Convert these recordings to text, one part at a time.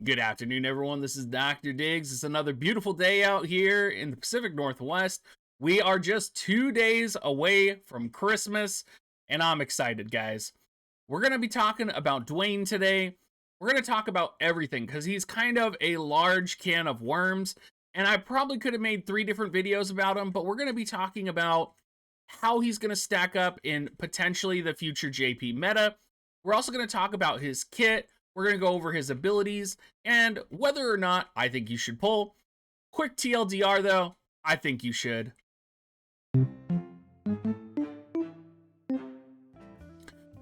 Good afternoon, everyone. This is Dr. Diggs. It's another beautiful day out here in the Pacific Northwest. We are just 2 days away from Christmas, and I'm excited, guys. We're going to be talking about Duane today. We're going to talk about everything because he's kind of a large can of worms, and I probably could have made 3 different videos about him, but we're going to be talking about how he's going to stack up in potentially the future JP meta. We're also going to talk about his kit. We're going to go over his abilities and whether or not I think you should pull. Quick TLDR though, I think you should.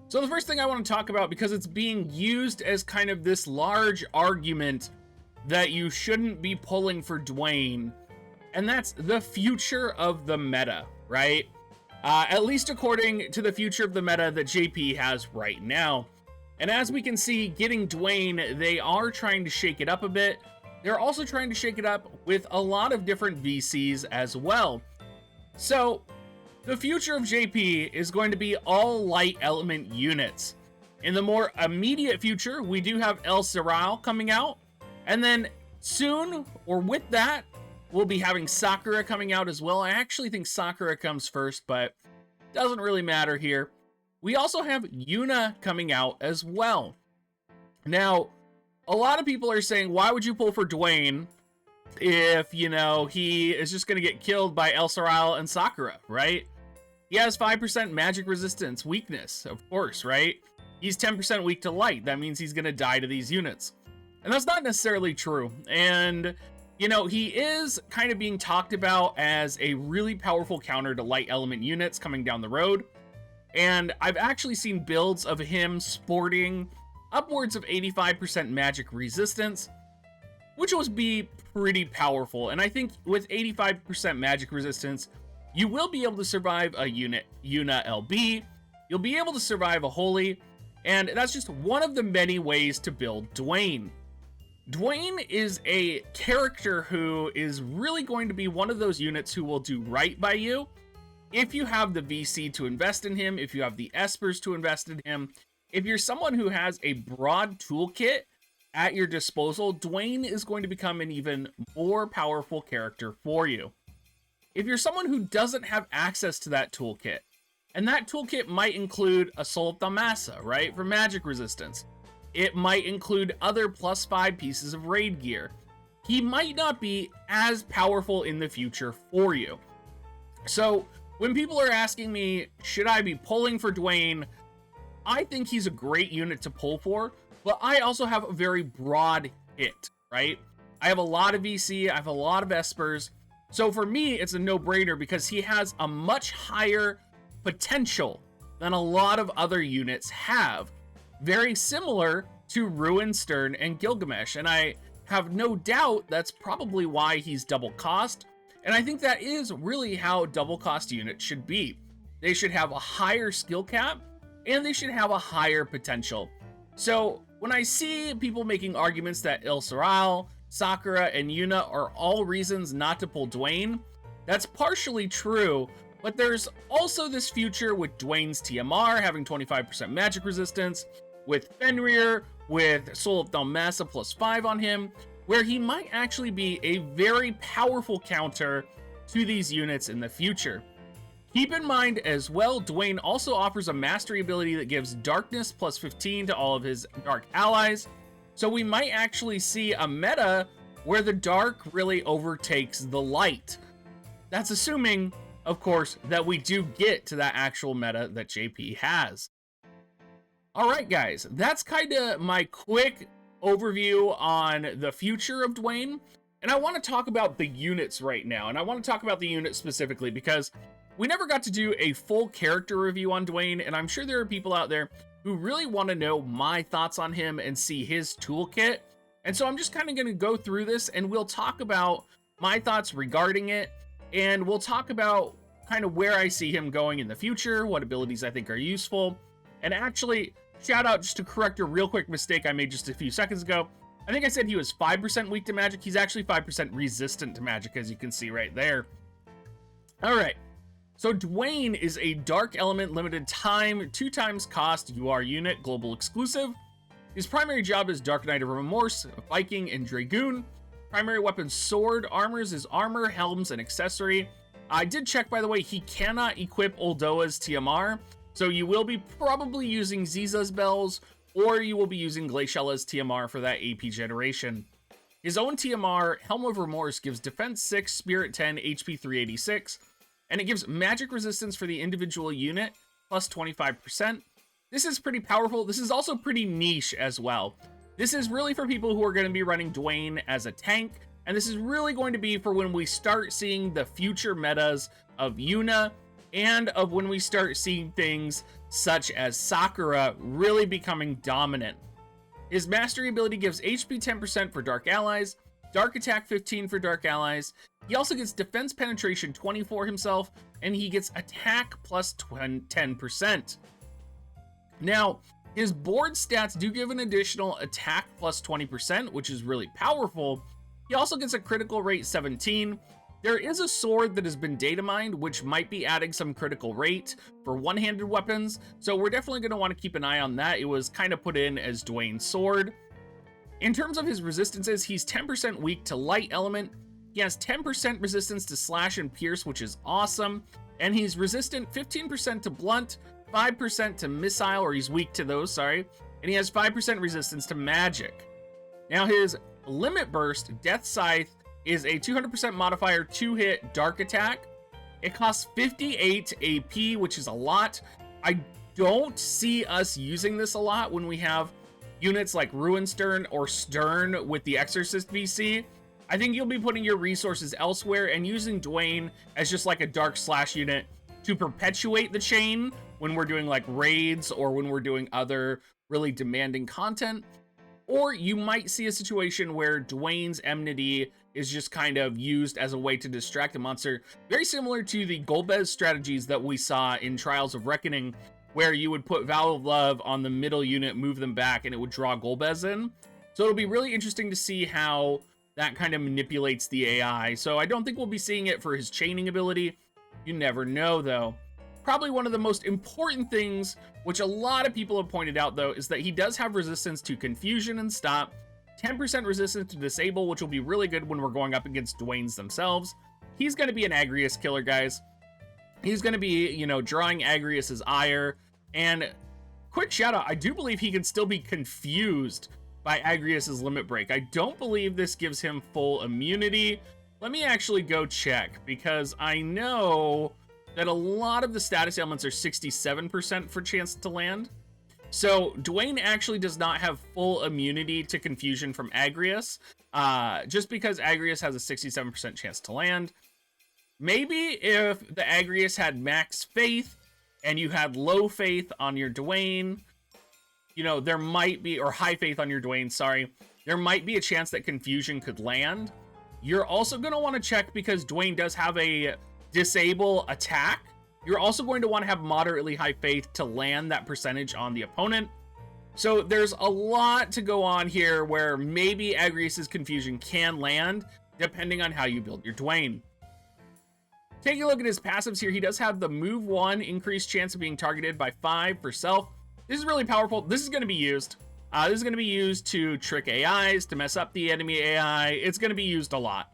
So the first thing I want to talk about, because it's being used as kind of this large argument that you shouldn't be pulling for Duane, and that's the future of the meta, right? At least according to the future of the meta that JP has right now. And as we can see, getting Duane, they are trying to shake it up a bit. They're also trying to shake it up with a lot of different VCs as well. So, the future of JP is going to be all light element units. In the more immediate future, we do have El Siral coming out. And then soon, or with that, we'll be having Sakura coming out as well. I actually think Sakura comes first, but doesn't really matter here. We also have Yuna coming out as well. Now, a lot of people are saying, why would you pull for Duane if, you know, he is just going to get killed by El Siral and Sakura, right? He has 5% magic resistance weakness, of course, right? He's 10% weak to light. That means he's going to die to these units. And that's not necessarily true. And, you know, he is kind of being talked about as a really powerful counter to light element units coming down the road. And I've actually seen builds of him sporting upwards of 85% magic resistance, which would be pretty powerful. And I think with 85% magic resistance, you will be able to survive a Yuna LB, you'll be able to survive a Holy, and that's just one of the many ways to build Duane. Duane is a character who is really going to be one of those units who will do right by you. If you have the VC to invest in him, if you have the Espers to invest in him, if you're someone who has a broad toolkit at your disposal, Duane is going to become an even more powerful character for you. If you're someone who doesn't have access to that toolkit, and that toolkit might include a Soul of Thalmassa, right, for magic resistance. It might include other +5 pieces of raid gear. He might not be as powerful in the future for you. So, when people are asking me, should I be pulling for Duane? I think he's a great unit to pull for, but I also have a very broad hit, right? I have a lot of VC, I have a lot of Espers, so for me, it's a no-brainer because he has a much higher potential than a lot of other units have. Very similar to Ruin, Stern, and Gilgamesh, and I have no doubt that's probably why he's double cost. And I think that is really how double cost units should be. They should have a higher skill cap, and they should have a higher potential. So when I see people making arguments that El Siral, Sakura, and Yuna are all reasons not to pull Duane, that's partially true, but there's also this future with Duane's TMR having 25% magic resistance, with Fenrir, with Soul of Thalmassa +5 on him, where he might actually be a very powerful counter to these units in the future. Keep in mind as well, Duane also offers a mastery ability that gives darkness +15 to all of his dark allies, so we might actually see a meta where the dark really overtakes the light. That's assuming, of course, that we do get to that actual meta that JP has. Alright guys, that's kind of my quick overview on the future of Duane, and I want to talk about the units right now, and I want to talk about the units specifically because we never got to do a full character review on Duane, and I'm sure there are people out there who really want to know my thoughts on him and see his toolkit, and so I'm just kind of going to go through this and we'll talk about my thoughts regarding it, and we'll talk about kind of where I see him going in the future, what abilities I think are useful, and actually, shout out just to correct a real quick mistake I made just a few seconds ago. I think I said he was 5% weak to magic. He's actually 5% resistant to magic, as you can see right there. Alright, so Duane is a dark element limited time, 2 times cost UR unit, global exclusive. His primary job is Dark Knight of Remorse, Viking, and Dragoon. Primary weapon sword. Armors is armor, helms, and accessory. I did check, by the way, he cannot equip Oldoa's TMR, so you will be probably using Ziza's bells, or you will be using Glaciela's TMR for that AP generation. His own TMR, Helm of Remorse, gives Defense 6, Spirit 10, HP 386, and it gives magic resistance for the individual unit, plus 25%. This is pretty powerful. This is also pretty niche as well. This is really for people who are going to be running Duane as a tank, and this is really going to be for when we start seeing the future metas of Yuna, and of when we start seeing things such as Sakura really becoming dominant. His mastery ability gives HP 10% for Dark Allies, Dark Attack 15 for Dark Allies. He also gets Defense Penetration 20 for himself, and he gets Attack plus 10%. Now, his board stats do give an additional Attack plus 20%, which is really powerful. He also gets a critical rate 17. There is a sword that has been data mined, which might be adding some critical rate for one-handed weapons, so we're definitely going to want to keep an eye on that. It was kind of put in as Duane's sword. In terms of his resistances, he's 10% weak to light element. He has 10% resistance to slash and pierce, which is awesome. And he's resistant 15% to blunt, 5% to missile, or he's weak to those, sorry. And he has 5% resistance to magic. Now his limit burst, Death Scythe, is a 200% modifier 2-hit dark attack. It costs 58 AP, which is a lot. I don't see us using this a lot when we have units like Ruinstern or Stern with the Exorcist VC. I think you'll be putting your resources elsewhere and using Duane as just like a dark slash unit to perpetuate the chain when we're doing like raids or when we're doing other really demanding content. Or you might see a situation where Duane's enmity is just kind of used as a way to distract a monster, very similar to the Golbez strategies that we saw in Trials of Reckoning, where you would put Vow of Love on the middle unit, move them back, and it would draw Golbez in. So it'll be really interesting to see how that kind of manipulates the AI. So I don't think we'll be seeing it for his chaining ability. You never know, though. Probably one of the most important things, which a lot of people have pointed out, though, is that he does have resistance to confusion and stop, 10% resistance to disable, which will be really good when we're going up against Duane's themselves. He's going to be an Agrius killer, guys. He's going to be, you know, drawing Agrius's ire. And quick shout out, I do believe he can still be confused by Agrius's limit break. I don't believe this gives him full immunity. Let me actually go check, because I know that a lot of the status ailments are 67% for chance to land. So Duane actually does not have full immunity to confusion from Agrius, just because Agrius has a 67% chance to land. Maybe if the Agrius had max faith and you had low faith on your Duane, you know, there might be, or high faith on your Duane, sorry, there might be a chance that confusion could land. You're also going to want to check, because Duane does have a disable attack. You're also going to want to have moderately high faith to land that percentage on the opponent. So there's a lot to go on here where maybe Agrius's confusion can land, depending on how you build your Duane. Taking a look at his passives here, he does have the move 1, increased chance of being targeted by 5 for self. This is really powerful. This is going to be used. This is going to be used to trick AIs, to mess up the enemy AI. It's going to be used a lot.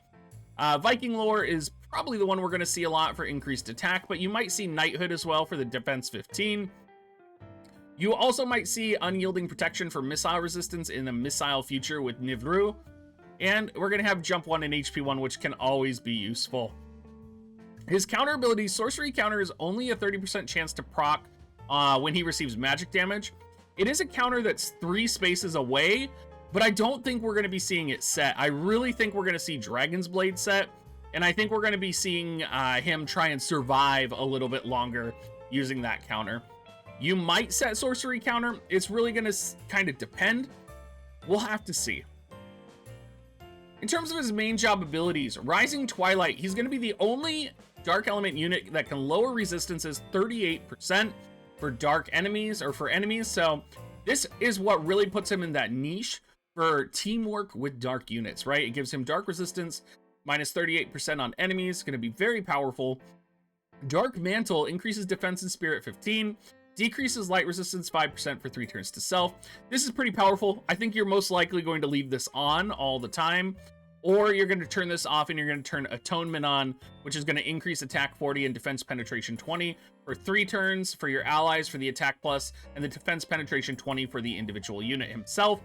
Viking lore is probably the one we're going to see a lot for increased attack, but you might see knighthood as well for the defense 15. You also might see unyielding protection for missile resistance in the missile future with Nivru. And we're going to have jump 1 and HP 1, which can always be useful. His counter ability, sorcery counter, is only a 30% chance to proc when he receives magic damage. It is a counter that's 3 spaces away, but I don't think we're going to be seeing it set. I really think we're going to see Dragon's Blade set, and I think we're going to be seeing him try and survive a little bit longer using that counter. You might set sorcery counter. It's really going to kind of depend. We'll have to see. In terms of his main job abilities, Rising Twilight, he's going to be the only dark element unit that can lower resistances 38% for dark enemies, or for enemies. So this is what really puts him in that niche for teamwork with dark units, right? It gives him dark resistance, minus 38% on enemies. Going to be very powerful. Dark Mantle increases defense and spirit 15. decreases light resistance 5% for 3 turns to self. This is pretty powerful. I think you're most likely going to leave this on all the time, or you're going to turn this off and you're going to turn Atonement on, which is going to increase attack 40 and defense penetration 20 for 3 turns for your allies for the attack plus, and the defense penetration 20 for the individual unit himself.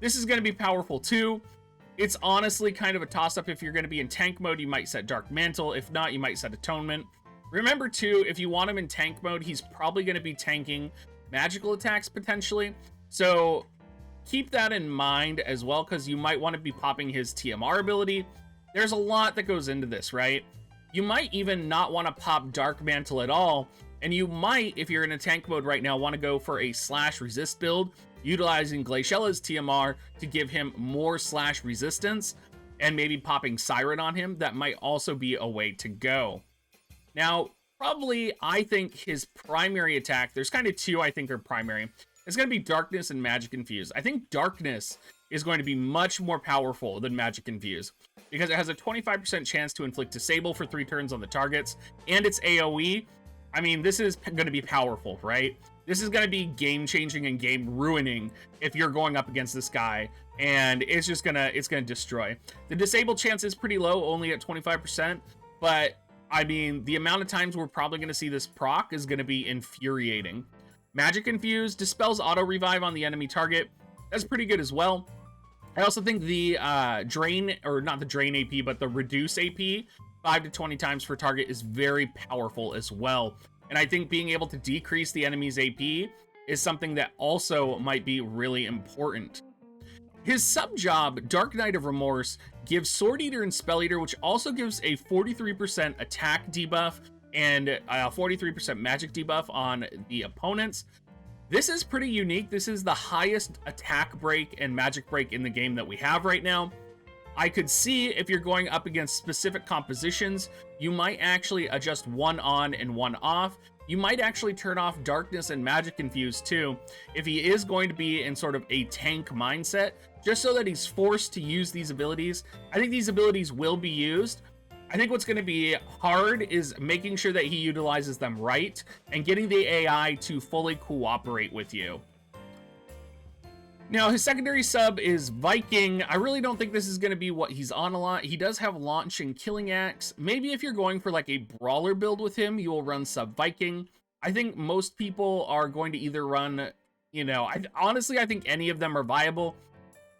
This is going to be powerful too. It's honestly kind of a toss-up. If you're going to be in tank mode, you might set Dark Mantle. If not, you might set Atonement. Remember too, if you want him in tank mode, he's probably going to be tanking magical attacks potentially. So keep that in mind as well, because you might want to be popping his TMR ability. There's a lot that goes into this, right? You might even not want to pop Dark Mantle at all, and you might, if you're in a tank mode right now, want to go for a slash resist build, utilizing Glaciela's TMR to give him more slash resistance, and maybe popping Siren on him. That might also be a way to go. Now, probably, I think his primary attack, there's kind of two I think are primary. It's going to be Darkness and Magic Infuse. I think Darkness is going to be much more powerful than Magic Infuse, because it has a 25% chance to inflict Disable for 3 turns on the targets, and it's AoE. I mean, this is going to be powerful, right? This is going to be game-changing and game-ruining if you're going up against this guy, and it's just going to destroy. The Disable chance is pretty low, only at 25%, but I mean, the amount of times we're probably going to see this proc is going to be infuriating. Magic Infuse dispels auto revive on the enemy target. That's pretty good as well. I also think the drain, or not the drain AP, but the reduce AP 5 to 20 times per target is very powerful as well. And I think being able to decrease the enemy's AP is something that also might be really important. His sub-job, Dark Knight of Remorse, gives Sword Eater and Spell Eater, which also gives a 43% attack debuff and a 43% magic debuff on the opponents. This is pretty unique. This is the highest attack break and magic break in the game that we have right now. I could see if you're going up against specific compositions, you might actually adjust one on and one off. You might actually turn off Darkness and Magic Infuse too, if he is going to be in sort of a tank mindset, just so that he's forced to use these abilities. I think these abilities will be used. I think what's going to be hard is making sure that he utilizes them right and getting the AI to fully cooperate with you. Now, his secondary sub is Viking. I really don't think this is going to be what he's on a lot. He does have Launch and Killing Axe. Maybe if you're going for like a brawler build with him, you will run sub Viking. I think most people are going to either run, you know, honestly, I think any of them are viable.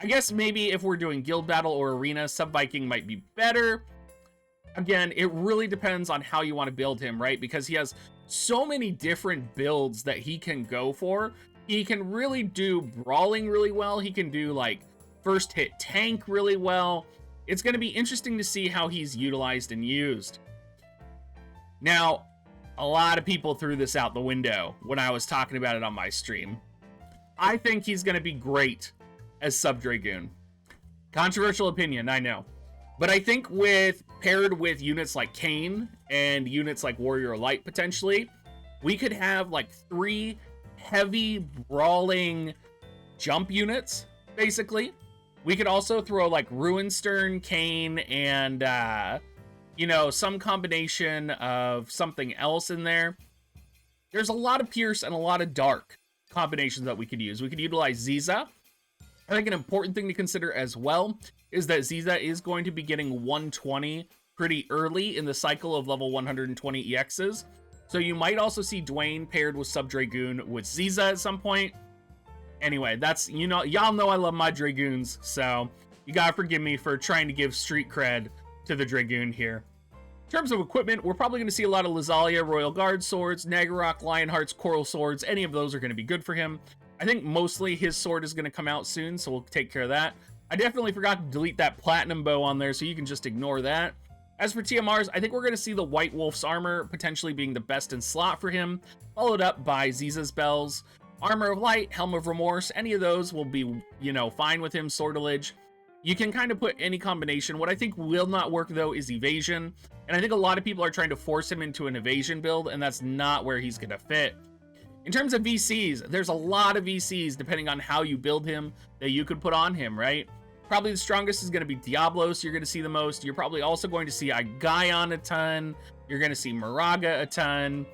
I guess maybe if we're doing guild battle or arena, sub Viking might be better. Again, it really depends on how you want to build him, right? Because he has so many different builds that he can go for. He can really do brawling really well. He can do like first hit tank really well. It's going to be interesting to see how he's utilized and used. Now, a lot of people threw this out the window when I was talking about it on my stream. I think he's going to be great as Sub Dragoon. Controversial opinion, I know. But I think paired with units like Kane and units like Warrior Light potentially, we could have like 3 heavy brawling jump units, basically. We could also throw like Ruinstern, Kane, and you know, some combination of something else in there. There's a lot of Pierce and a lot of Dark combinations that we could use. We could utilize Ziza. I think an important thing to consider as well is that Ziza is going to be getting 120 pretty early in the cycle of level 120 EXs. So you might also see Duane paired with Sub Dragoon with Ziza at some point. Anyway, that's, you know, y'all know I love my Dragoons, so you gotta forgive me for trying to give street cred to the Dragoon here. In terms of equipment, we're probably going to see a lot of Lazalia, Royal Guard swords, Naggarok, Lionheart's Coral swords. Any of those are going to be good for him. I think mostly his sword is going to come out soon, so we'll take care of that. I definitely forgot to delete that platinum bow on there, so you can just ignore that. As for TMRs, I think we're going to see the White Wolf's armor potentially being the best in slot for him, followed up by Ziza's bells. Armor of Light, Helm of Remorse, any of those will be, you know, fine with him. Sortilege. You can kind of put any combination. What I think will not work, though, is Evasion. And I think a lot of people are trying to force him into an Evasion build, and that's not where he's going to fit. In terms of VCs, there's a lot of VCs, depending on how you build him, that you could put on him, right? Probably the strongest is going to be Diablos. You're going to see the most. You're probably also going to see Igaion a ton. You're going to see Moraga a ton.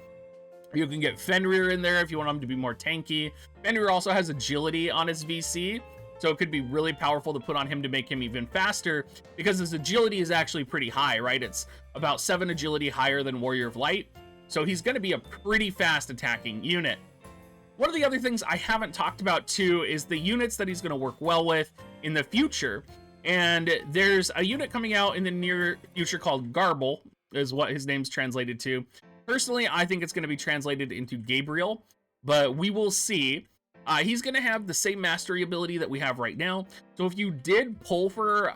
You can get Fenrir in there if you want him to be more tanky. Fenrir also has agility on his VC, so it could be really powerful to put on him to make him even faster, because his agility is actually pretty high, right? It's about 7 agility higher than Warrior of Light, so he's going to be a pretty fast attacking unit. One of the other things I haven't talked about too is the units that he's going to work well with in the future. And there's a unit coming out in the near future called Garble, is what his name's translated to. Personally, I think it's going to be translated into Gabriel, but we will see. He's going to have the same mastery ability that we have right now. So if you did pull for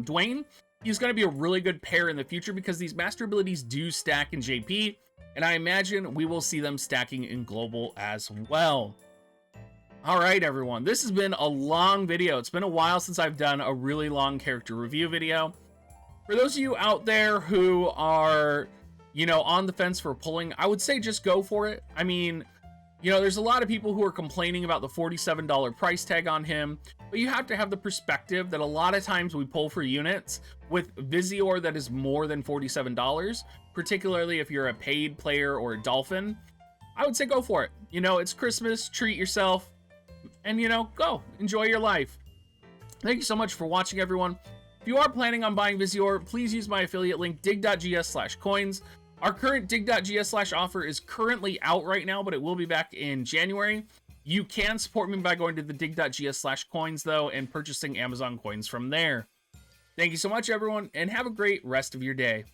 Duane, he's going to be a really good pair in the future, because these master abilities do stack in JP, and I imagine we will see them stacking in Global as well. All right, everyone, this has been a long video. It's been a while since I've done a really long character review video. For those of you out there who are, you know, on the fence for pulling, I would say just go for it. I mean, you know, there's a lot of people who are complaining about the $47 price tag on him, but you have to have the perspective that a lot of times we pull for units with Visior that is more than $47, particularly if you're a paid player or a Dolphin. I would say go for it. You know, it's Christmas, treat yourself, and, you know, go enjoy your life. Thank you so much for watching, everyone. If you are planning on buying Visior, please use my affiliate link, dig.gs/coins. Our current dig.gs/offer is currently out right now, but it will be back in January. You can support me by going to the dig.gs/coins, though, and purchasing Amazon coins from there. Thank you so much, everyone, and have a great rest of your day.